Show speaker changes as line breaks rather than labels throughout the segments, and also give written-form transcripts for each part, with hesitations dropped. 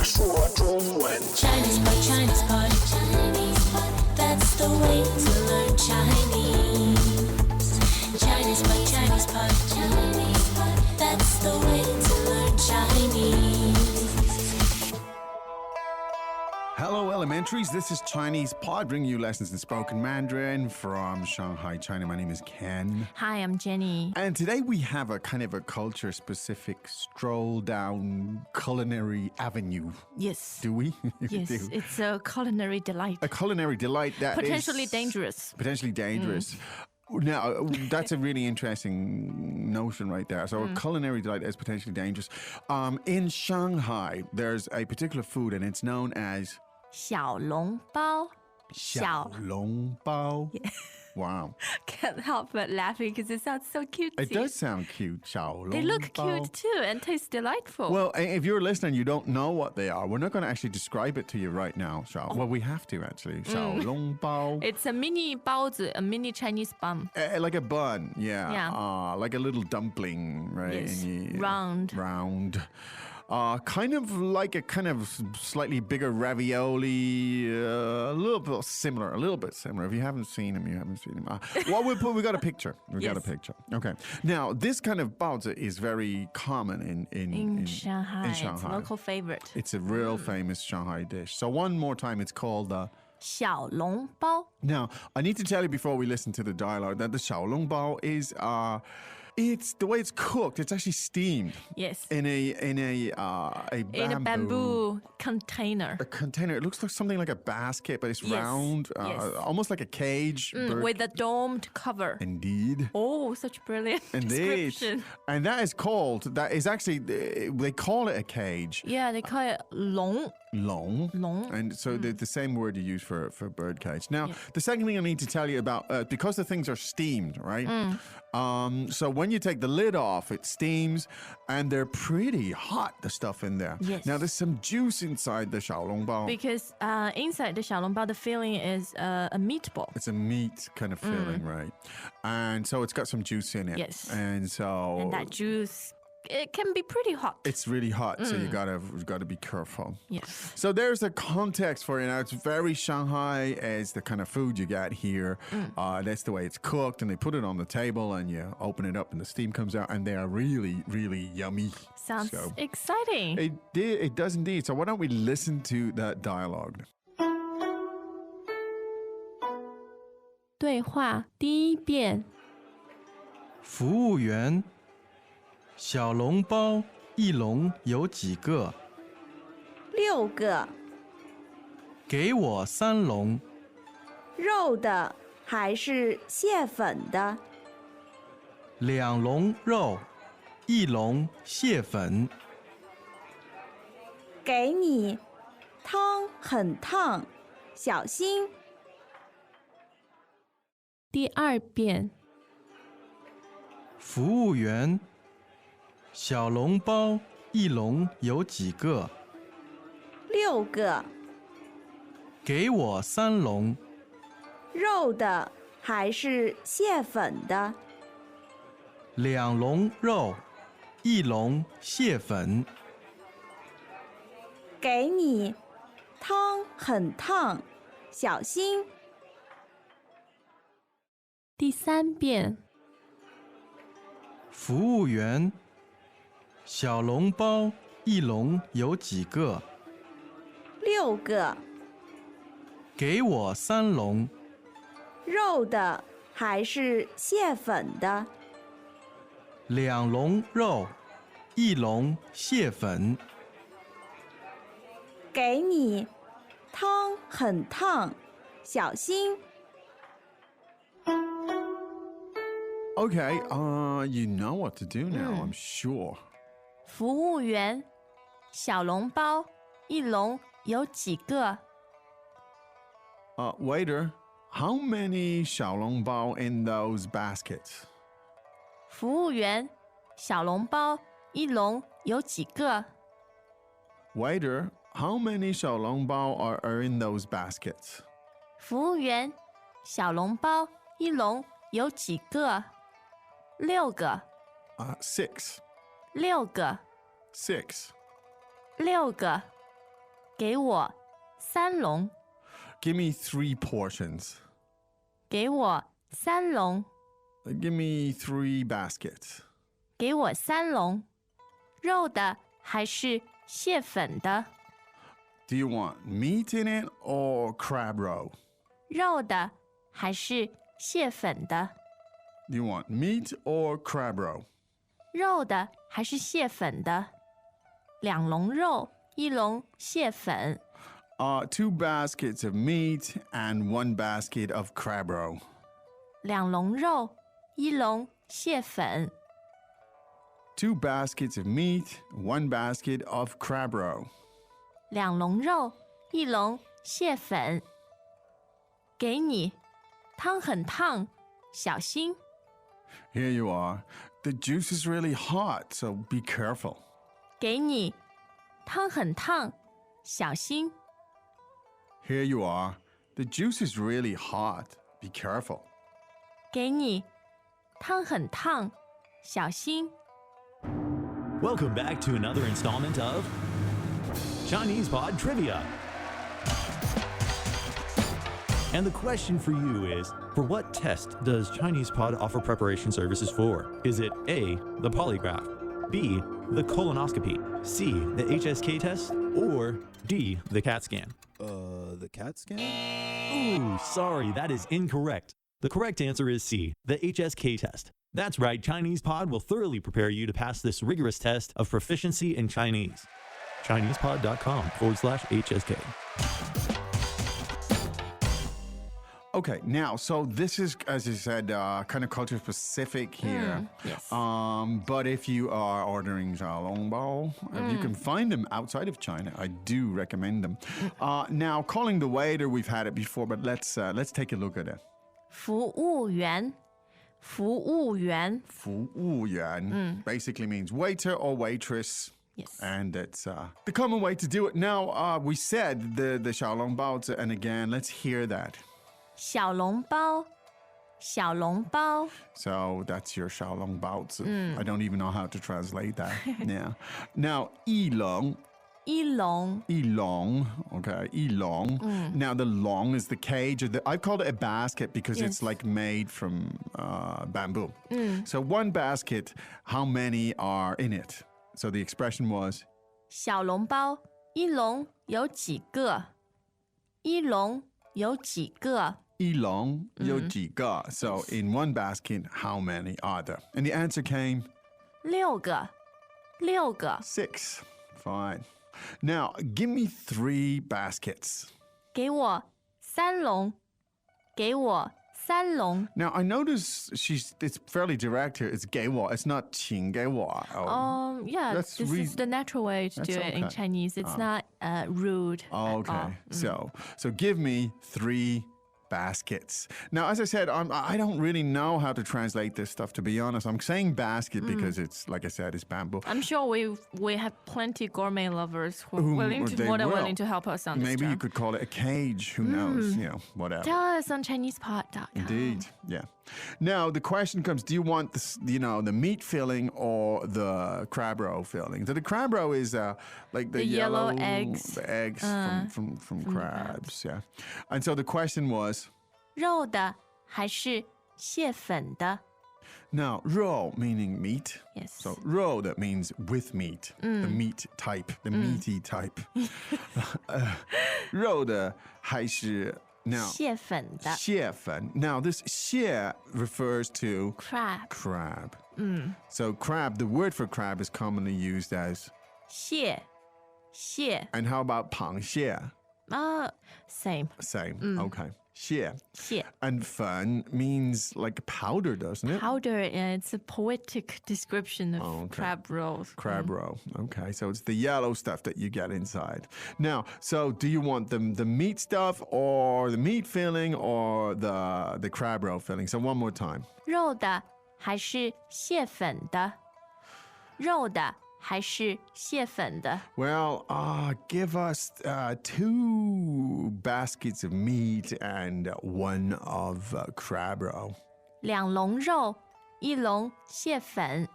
说中文。
Chinese pot, Chinese pot, Chinese pot. That's the way to learn Chinese. Chinese pot, Chinese pot, Chinese pot. That's the way to learn Chinese.
Hello, elementaries. This is Chinese Pod, bringing you lessons in spoken Mandarin from Shanghai, China. My name is Ken.
Hi, I'm Jenny.
And today we have a kind of a culture-specific stroll down culinary avenue.
Yes.
Do we?
Yes,
Do.
it's a culinary delight.
A culinary delight that
Potentially
is
dangerous.
Potentially dangerous. Now, that's a really interesting notion right there. So a culinary delight is potentially dangerous. In Shanghai, there's a particular food, and it's known as
小笼包.
Xiaolongbao. Wow.
Can't help but laughing because it sounds so cute.
It does sound cute, Xiaolongbao.
They look cute too and taste delightful.
Well, if you're listening, you don't know what they are. We're not going to actually describe it to you right now, Xiao. Well, we have to actually. Xiaolongbao.
It's a mini 包子, a mini Chinese bun.
Like a bun, yeah.
Yeah.
Like a little dumpling, right?
Yes.
And
Round.
Round. Kind of like a kind of slightly bigger ravioli, a little bit similar. If you haven't seen them, you haven't seen them. Well, we got a picture. We got a picture. Okay. Now, this kind of baozi is very common in
Shanghai. It's a local favorite.
It's a real famous Shanghai dish. So one more time, it's called the
小笼包.
Now, I need to tell you before we listen to the dialogue that the Xiaolongbao is it's the way it's cooked. It's actually steamed.
Yes.
In a
bamboo container.
A container. It looks like something like a basket, but it's
Yes.
round,
Yes.
almost like a cage. bird
With a domed cover.
Indeed.
Oh, such brilliant
Indeed.
description.
And that is actually, they call it a cage.
Yeah, they call it 笼.
Long.
笼.
And so the same word you use for bird cage. Now, the second thing I need to tell you about, because the things are steamed, right? So when you take the lid off, it steams, and they're pretty hot, the stuff in there.
Yes.
Now, there's some juice inside the Xiaolongbao.
Because inside the 小笼包, the filling is a meatball.
It's a meat kind of filling, right? And so it's got some juice in it.
Yes.
And so...
And that juice, it can be pretty hot.
It's really hot, so you gotta be careful.
Yes.
So there's a context for it. Now, it's very Shanghai as the kind of food you get here. That's the way it's cooked, and they put it on the table, and you open it up, and the steam comes out, and they are really, really yummy.
Sounds
So
exciting.
it does indeed. So why don't we listen to that dialogue?
对话第一遍.
服务员，小笼包一笼有几个？
6个，
给我3笼。
肉的还是蟹粉的？
2笼肉，1笼蟹粉。
给你，汤很烫，小心。
第二遍.
服务员，小笼包一笼有几个？
6个，
给我3笼。
肉的还是蟹粉的？
2笼肉，1笼蟹粉。
给你，汤很烫，小心。
第三遍.
服务员，小笼包一笼有几个？
6个，
给我3笼。
肉的还是蟹粉的？
2笼肉，1笼蟹粉。
给你，汤很烫，小心。
Okay, you know what to do now, I'm sure.
服务员，小笼包一笼有几个?
Waiter, how many Xiaolongbao in those baskets?
服务员，小笼包一笼有几个?
Waiter, how many Xiaolongbao are in those baskets?
服务员，小笼包一笼有几个？6个。
6.
6个。
6.
6个。给我3笼，
Give me 3 portions.
给我3笼，
Give me 3 baskets.
给我3笼，肉的还是蟹粉的？
Do you want meat in it or crab roe?
肉的还是蟹粉的？
Do you want meat or crab roe?
肉的还是蟹粉的？2笼肉，1笼蟹粉。
2 baskets of meat and 1 basket of crab roe.
2笼肉，1笼蟹粉。
2 baskets of meat, 1 basket of crab roe.
2笼肉，1笼蟹粉。给你，汤很烫，小心。
Here you are. The juice is really hot, so be careful.
给你，汤很烫，小心。
Here you are. The juice is really hot. Be careful.
给你，汤很烫，小心。
Welcome back to another installment of Chinese Pod Trivia. And the question for you is, for what test does Chinese Pod offer preparation services for? Is it A, the polygraph, B, the colonoscopy, C, the HSK test, or D, the CAT scan?
The CAT scan?
Ooh, sorry, that is incorrect. The correct answer is C, the HSK test. That's right, Chinese Pod will thoroughly prepare you to pass this rigorous test of proficiency in Chinese. ChinesePod.com/HSK.
Okay, now, so this is, as you said, kind of culture specific here.
Yes.
But if you are ordering Xiaolongbao, if you can find them outside of China, I do recommend them. Now, calling the waiter, we've had it before, but let's take a look at it.
服务员，服务员。
服务员 basically means waiter or waitress.
Yes.
And it's the common way to do it. Now, we said the Xiaolongbao, and again, let's hear that.
小笼包，小笼包。
So that's your Xiaolongbao. I don't even know how to translate that. Yeah. Now, 一笼,
一笼，okay,
一笼. Now, the long is the cage. I've called it a basket because it's like made from bamboo. So one basket, how many are in it? So the expression was
小笼包，一笼有几个？一笼有几个？
一笼有几个? So in one basket, how many are there? And the answer came
6个，6个。
6. Fine. Now, give me 3 baskets.
给我3笼，给我3笼。
Now, I notice it's fairly direct here. It's 给我. It's not 请给我.
Yeah,
That's
this is the natural way to do
That's
it in
okay.
Chinese. It's not rude at all.
Okay. So give me 3 baskets. Now, as I said, I don't really know how to translate this stuff, to be honest. I'm saying basket because it's, like I said, it's bamboo.
I'm sure we have plenty gourmet lovers who are
They
more than
will.
willing to help us on this.
Maybe you
term.
could call it a cage. Who knows? You know, whatever.
Tell us on ChinesePod.com.
Indeed, yeah. Now the question comes: do you want this, the meat filling or the crab roe filling? So the crab roe is like the
yellow eggs.
the eggs from crabs, yeah. And so the question was,
肉的还是蟹粉的？
now roe meaning meat.
Yes.
So roe that means with meat, the meat type, the meaty type. 肉的还是 now
蟹粉的
蟹粉. Now this 蟹 refers to
crab.
crab. So crab, the word for crab is commonly used as,
蟹
and how about 螃蟹?
Same.
Same. Okay. 蟹.
蟹
And 粉 means like powder, doesn't it?
powder, and it's a poetic description of
okay.
crab rolls.
Crab roe. Okay, so it's the yellow stuff that you get inside. Now, so do you want the meat stuff or the meat filling or the crab roe filling? So one more time.
肉的还是蟹粉的？肉的还是蟹粉的？
Well, give us 2 baskets of meat and 1 of crab roe.
2笼肉，1笼蟹粉。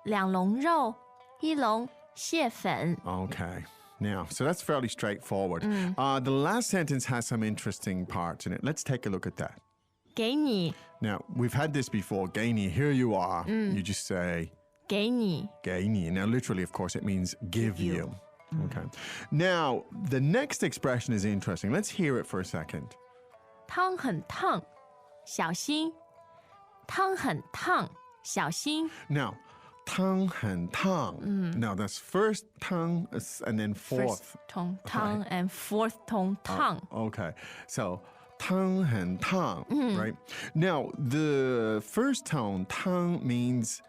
2笼肉，1笼蟹粉。
Okay. Now, so that's fairly straightforward. The last sentence has some interesting parts in it. Let's take a look at that.
给你
Now, we've had this before. 给你, here you are. You just say
给你
给你. Now, literally, of course, it means give you. Okay. Now, the next expression is interesting. Let's hear it for a second.
汤很烫，小心。汤很烫，小心。
Now, 汤很烫. Now, that's first 汤 and then fourth.
First 汤 汤 and fourth 汤烫。
Okay. So, 汤很烫, right? Now, the first tone, 汤 means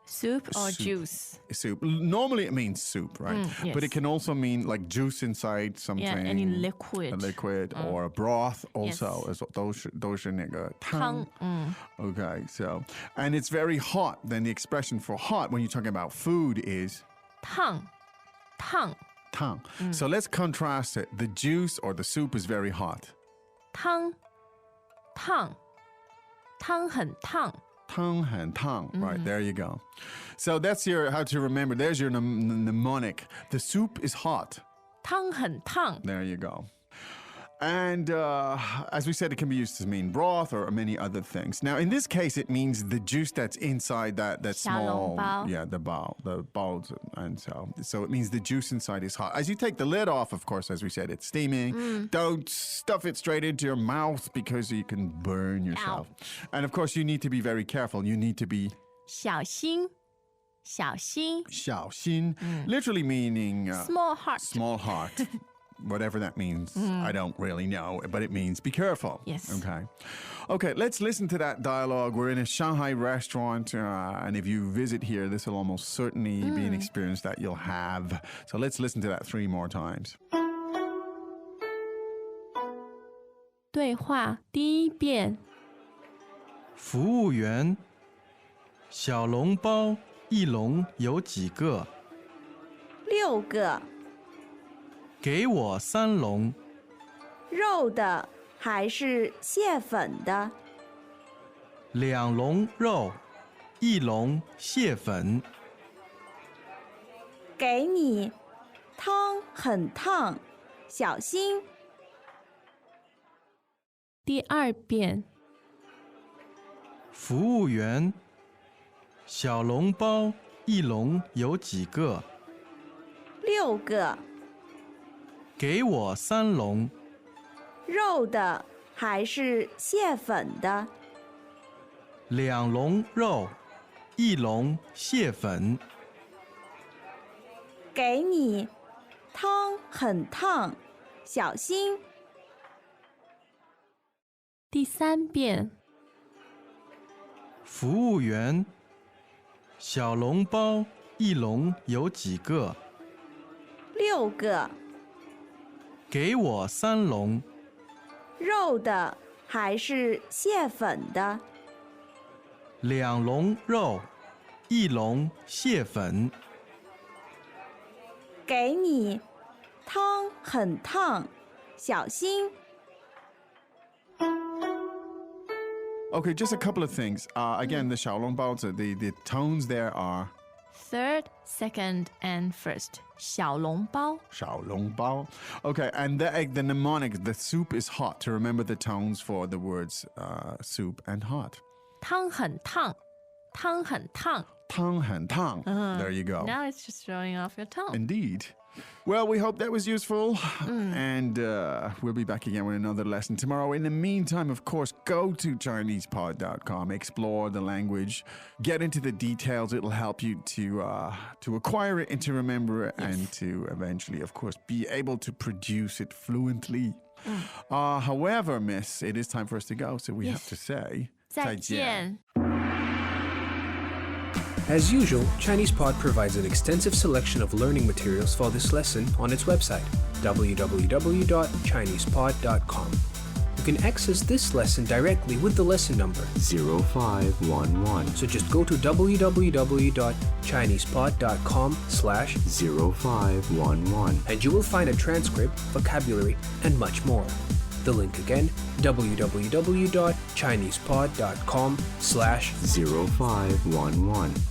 Soup or
Soup.
juice?
soup. Normally it means soup, right?
yes.
But it can also mean like juice inside something.
Yeah, any liquid.
A liquid or a broth also.
Yes.
都是那个汤.
汤
Okay, so, and it's very hot. Then the expression for hot when you're talking about food is
烫烫
汤. So let's contrast it. The juice or the soup is very hot.
汤烫汤很烫。
Tang and tang. Right, there you go. So that's your, how to remember. There's your mnemonic. The soup is hot.
汤很烫。
There you go. And as we said, it can be used to mean broth or many other things. Now, in this case, it means the juice that's inside that small,
小笼包.
yeah, the balls, and so it means the juice inside is hot. As you take the lid off, of course, as we said, it's steaming. Don't stuff it straight into your mouth because you can burn yourself. And of course, you need to be very careful. You need to be
小心小心
xiao xin, literally meaning
small heart.
small heart. Whatever that means, I don't really know, but it means be careful.
Yes.
Okay, let's listen to that dialogue. We're in a Shanghai restaurant, and if you visit here, this will almost certainly be an experience that you'll have. So let's listen to that 3 more times.
对话第1遍。
服务员，小笼包一笼有几个？
6个，
给我3笼。
肉的还是蟹粉的？
2笼肉，1笼蟹粉。
给你，汤很烫，小心。
第2遍。
服务员，小笼包一笼有几个？
6个，
给我3笼。
肉的还是蟹粉的？
2笼肉，1笼蟹粉。
给你，汤很烫，小心。
第3遍。
服务员，小笼包一笼有几个？
6个，
给我3笼。
肉的还是蟹粉的？
2笼肉，1笼蟹粉。
给你，汤很烫，小心。
Okay, just a couple of things. Again, the Xiaolongbao, the tones there are
Third, second, and first. 小笼包
Xiaolongbao. Okay, and the mnemonic, the soup is hot, to remember the tones for the words soup and hot.
汤很烫汤很烫
Tang han tang. There you go.
Now it's just showing off your tongue.
Indeed. Well, we hope that was useful. And we'll be back again with another lesson tomorrow. In the meantime, of course, go to ChinesePod.com, explore the language, get into the details. It'll help you to acquire it and to remember it and to eventually, of course, be able to produce it fluently. However, miss, it is time for us to go. So we have to say...
再见
As usual, ChinesePod provides an extensive selection of learning materials for this lesson on its website, www.chinesepod.com. You can access this lesson directly with the lesson number
0511.
So just go to www.chinesepod.com/0511 and you will find a transcript, vocabulary, and much more. The link again, www.chinesepod.com/0511.